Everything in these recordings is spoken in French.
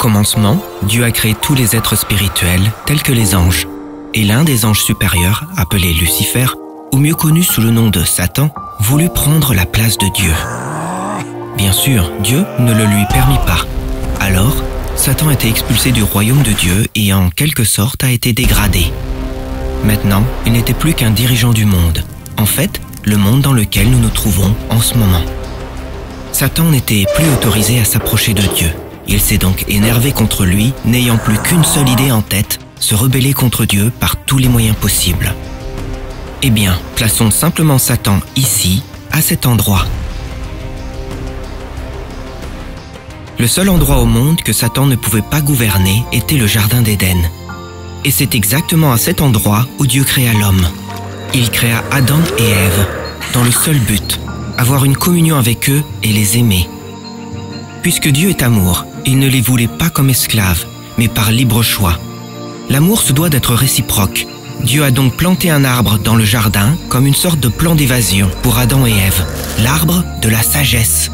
commencement, Dieu a créé tous les êtres spirituels tels que les anges. Et l'un des anges supérieurs, appelé Lucifer, ou mieux connu sous le nom de Satan, voulut prendre la place de Dieu. Bien sûr, Dieu ne le lui permit pas. Alors, Satan a été expulsé du royaume de Dieu et en quelque sorte a été dégradé. Maintenant, il n'était plus qu'un dirigeant du monde. En fait, le monde dans lequel nous nous trouvons en ce moment. Satan n'était plus autorisé à s'approcher de Dieu. Il s'est donc énervé contre lui, n'ayant plus qu'une seule idée en tête, se rebeller contre Dieu par tous les moyens possibles. Eh bien, plaçons simplement Satan ici, à cet endroit. Le seul endroit au monde que Satan ne pouvait pas gouverner était le Jardin d'Éden. Et c'est exactement à cet endroit où Dieu créa l'homme. Il créa Adam et Ève, dans le seul but, avoir une communion avec eux et les aimer. Puisque Dieu est amour, il ne les voulait pas comme esclaves, mais par libre choix. L'amour se doit d'être réciproque. Dieu a donc planté un arbre dans le jardin comme une sorte de plan d'évasion pour Adam et Ève, l'arbre de la sagesse.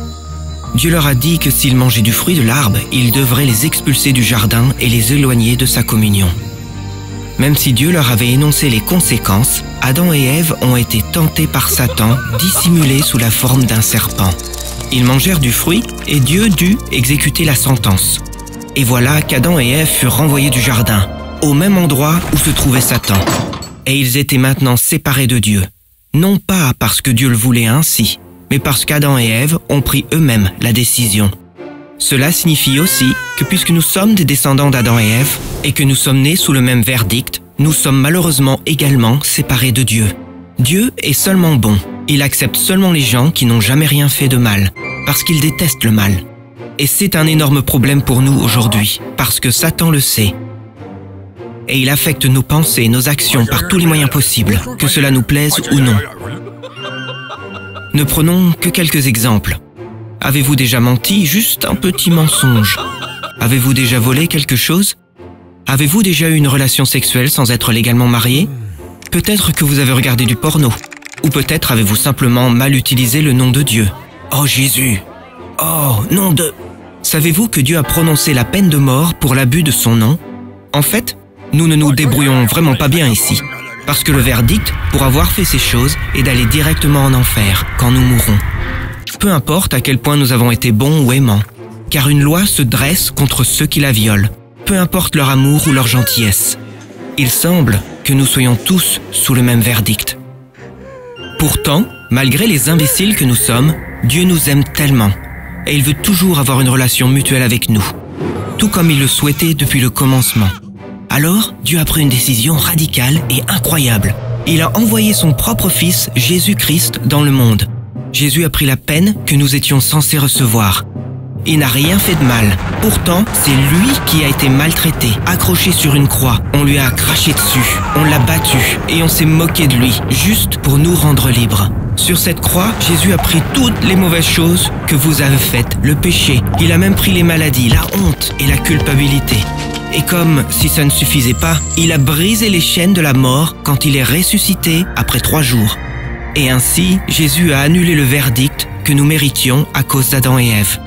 Dieu leur a dit que s'ils mangeaient du fruit de l'arbre, il devrait les expulser du jardin et les éloigner de sa communion. Même si Dieu leur avait énoncé les conséquences, Adam et Ève ont été tentés par Satan, dissimulés sous la forme d'un serpent. Ils mangèrent du fruit et Dieu dut exécuter la sentence. Et voilà qu'Adam et Ève furent renvoyés du jardin, au même endroit où se trouvait Satan. Et ils étaient maintenant séparés de Dieu. Non pas parce que Dieu le voulait ainsi, mais parce qu'Adam et Ève ont pris eux-mêmes la décision. Cela signifie aussi que puisque nous sommes des descendants d'Adam et Ève, et que nous sommes nés sous le même verdict, nous sommes malheureusement également séparés de Dieu. Dieu est seulement bon. Il accepte seulement les gens qui n'ont jamais rien fait de mal, parce qu'il déteste le mal. Et c'est un énorme problème pour nous aujourd'hui, parce que Satan le sait. Et il affecte nos pensées et nos actions par tous les moyens possibles, que cela nous plaise ou non. Ne prenons que quelques exemples. Avez-vous déjà menti? Juste un petit mensonge. Avez-vous déjà volé quelque chose? Avez-vous déjà eu une relation sexuelle sans être légalement marié? Peut-être que vous avez regardé du porno. Ou peut-être avez-vous simplement mal utilisé le nom de Dieu. Oh Jésus! Oh, nom de... Savez-vous que Dieu a prononcé la peine de mort pour l'abus de son nom? En fait, nous ne nous débrouillons vraiment pas bien ici. Parce que le verdict, pour avoir fait ces choses, est d'aller directement en enfer quand nous mourrons. Peu importe à quel point nous avons été bons ou aimants, car une loi se dresse contre ceux qui la violent, peu importe leur amour ou leur gentillesse. Il semble que nous soyons tous sous le même verdict. Pourtant, malgré les imbéciles que nous sommes, Dieu nous aime tellement, et il veut toujours avoir une relation mutuelle avec nous, tout comme il le souhaitait depuis le commencement. Alors, Dieu a pris une décision radicale et incroyable. Il a envoyé son propre fils, Jésus-Christ, dans le monde. Jésus a pris la peine que nous étions censés recevoir. Il n'a rien fait de mal. Pourtant, c'est lui qui a été maltraité, accroché sur une croix. On lui a craché dessus, on l'a battu et on s'est moqué de lui, juste pour nous rendre libres. Sur cette croix, Jésus a pris toutes les mauvaises choses que vous avez faites, le péché. Il a même pris les maladies, la honte et la culpabilité. Et comme si ça ne suffisait pas, il a brisé les chaînes de la mort quand il est ressuscité après 3 jours. Et ainsi, Jésus a annulé le verdict que nous méritions à cause d'Adam et Ève.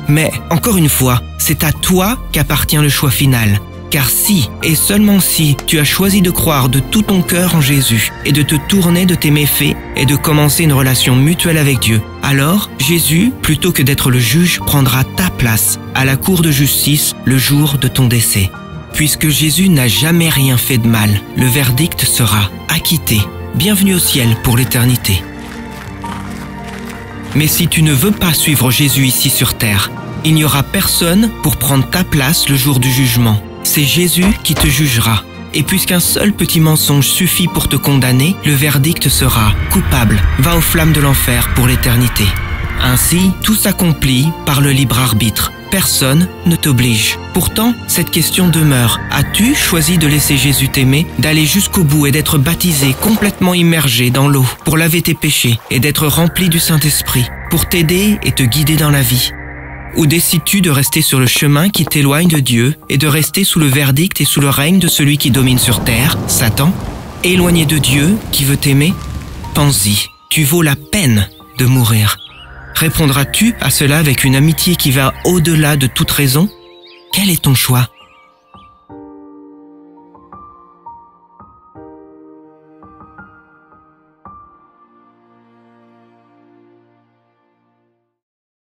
Mais, encore une fois, c'est à toi qu'appartient le choix final. Car si, et seulement si, tu as choisi de croire de tout ton cœur en Jésus et de te tourner de tes méfaits et de commencer une relation mutuelle avec Dieu, alors Jésus, plutôt que d'être le juge, prendra ta place à la cour de justice le jour de ton décès. Puisque Jésus n'a jamais rien fait de mal, le verdict sera acquitté. Bienvenue au ciel pour l'éternité. Mais si tu ne veux pas suivre Jésus ici sur terre, il n'y aura personne pour prendre ta place le jour du jugement. C'est Jésus qui te jugera. Et puisqu'un seul petit mensonge suffit pour te condamner, le verdict sera coupable, va aux flammes de l'enfer pour l'éternité. Ainsi, tout s'accomplit par le libre arbitre. Personne ne t'oblige. Pourtant, cette question demeure. As-tu choisi de laisser Jésus t'aimer, d'aller jusqu'au bout et d'être baptisé, complètement immergé dans l'eau, pour laver tes péchés et d'être rempli du Saint-Esprit, pour t'aider et te guider dans la vie? Ou décides-tu de rester sur le chemin qui t'éloigne de Dieu et de rester sous le verdict et sous le règne de celui qui domine sur terre, Satan, éloigné de Dieu qui veut t'aimer? Pense-y, tu vaux la peine de mourir. Répondras-tu à cela avec une amitié qui va au-delà de toute raison? Quel est ton choix ?